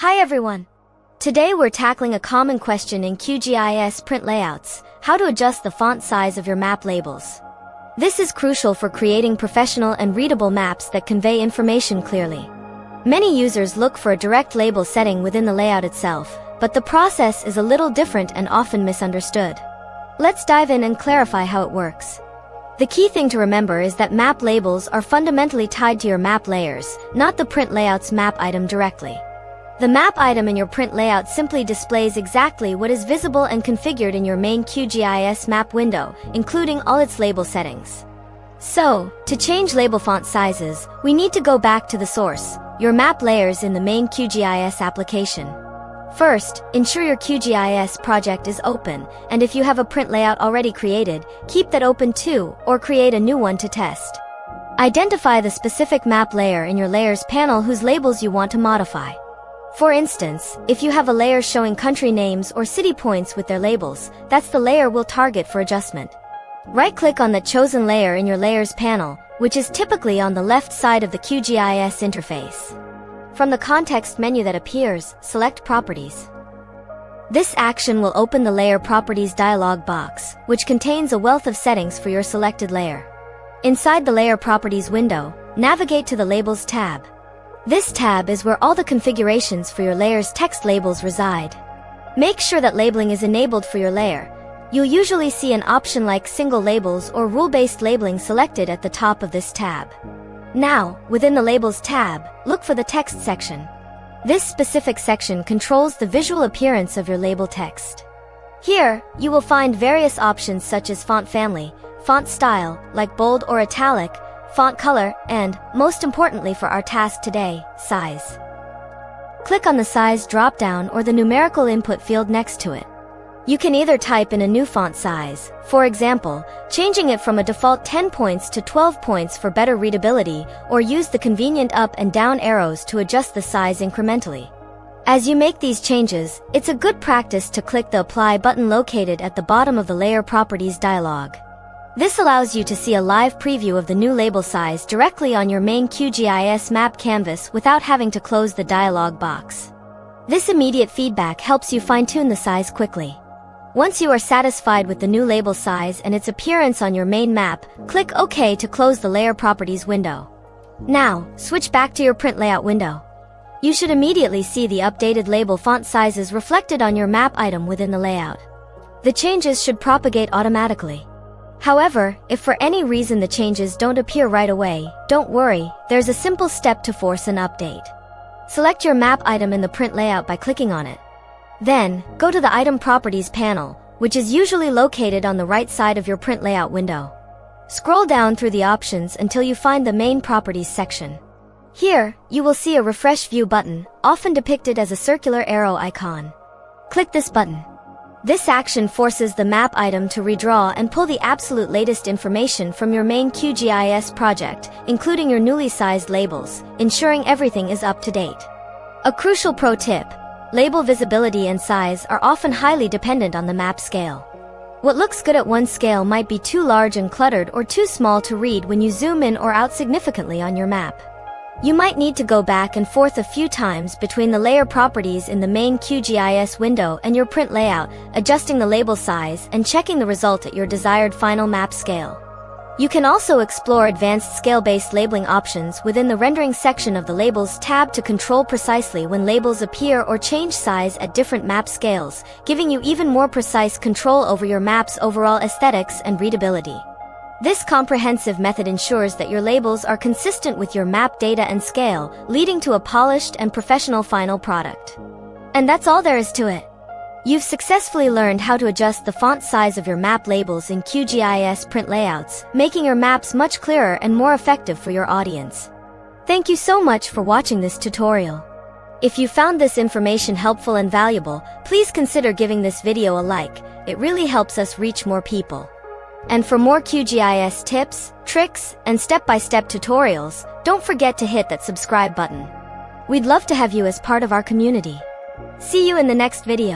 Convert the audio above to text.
Hi everyone! Today we're tackling a common question in QGIS print layouts: how to adjust the font size of your map labels. This is crucial for creating professional and readable maps that convey information clearly. Many users look for a direct label setting within the layout itself, but the process is a little different and often misunderstood. Let's dive in and clarify how it works. The key thing to remember is that map labels are fundamentally tied to your map layers, not the print layout's map item directly. The map item in your print layout simply displays exactly what is visible and configured in your main QGIS map window, including all its label settings. So, to change label font sizes, we need to go back to the source, your map layers in the main QGIS application. First, ensure your QGIS project is open, and if you have a print layout already created, keep that open too, or create a new one to test. Identify the specific map layer in your Layers panel whose labels you want to modify. For instance, if you have a layer showing country names or city points with their labels, that's the layer we'll target for adjustment. Right-click on the chosen layer in your Layers panel, which is typically on the left side of the QGIS interface. From the context menu that appears, select Properties. This action will open the Layer Properties dialog box, which contains a wealth of settings for your selected layer. Inside the Layer Properties window, navigate to the Labels tab. This tab is where all the configurations for your layer's text labels reside. Make sure that labeling is enabled for your layer. You'll usually see an option like single labels or rule-based labeling selected at the top of this tab. Now, within the Labels tab, look for the Text section. This specific section controls the visual appearance of your label text. Here, you will find various options such as font family, font style, like bold or italic, font color, and, most importantly for our task today, size. Click on the Size drop-down or the numerical input field next to it. You can either type in a new font size, for example, changing it from a default 10 points to 12 points for better readability, or use the convenient up and down arrows to adjust the size incrementally. As you make these changes, it's a good practice to click the Apply button located at the bottom of the Layer Properties dialog. This allows you to see a live preview of the new label size directly on your main QGIS map canvas without having to close the dialog box. This immediate feedback helps you fine-tune the size quickly. Once you are satisfied with the new label size and its appearance on your main map, click OK to close the Layer Properties window. Now, switch back to your print layout window. You should immediately see the updated label font sizes reflected on your map item within the layout. The changes should propagate automatically. However, if for any reason the changes don't appear right away, don't worry, there's a simple step to force an update. Select your map item in the print layout by clicking on it. Then, go to the Item Properties panel, which is usually located on the right side of your print layout window. Scroll down through the options until you find the Main Properties section. Here, you will see a Refresh View button, often depicted as a circular arrow icon. Click this button. This action forces the map item to redraw and pull the absolute latest information from your main QGIS project, including your newly sized labels, ensuring everything is up to date. A crucial pro tip: label visibility and size are often highly dependent on the map scale. What looks good at one scale might be too large and cluttered or too small to read when you zoom in or out significantly on your map. You might need to go back and forth a few times between the layer properties in the main QGIS window and your print layout, adjusting the label size and checking the result at your desired final map scale. You can also explore advanced scale-based labeling options within the Rendering section of the Labels tab to control precisely when labels appear or change size at different map scales, giving you even more precise control over your map's overall aesthetics and readability. This comprehensive method ensures that your labels are consistent with your map data and scale, leading to a polished and professional final product. And that's all there is to it. You've successfully learned how to adjust the font size of your map labels in QGIS print layouts, making your maps much clearer and more effective for your audience. Thank you so much for watching this tutorial. If you found this information helpful and valuable, please consider giving this video a like. It really helps us reach more people. And for more QGIS tips, tricks, and step-by-step tutorials, don't forget to hit that subscribe button. We'd love to have you as part of our community. See you in the next video.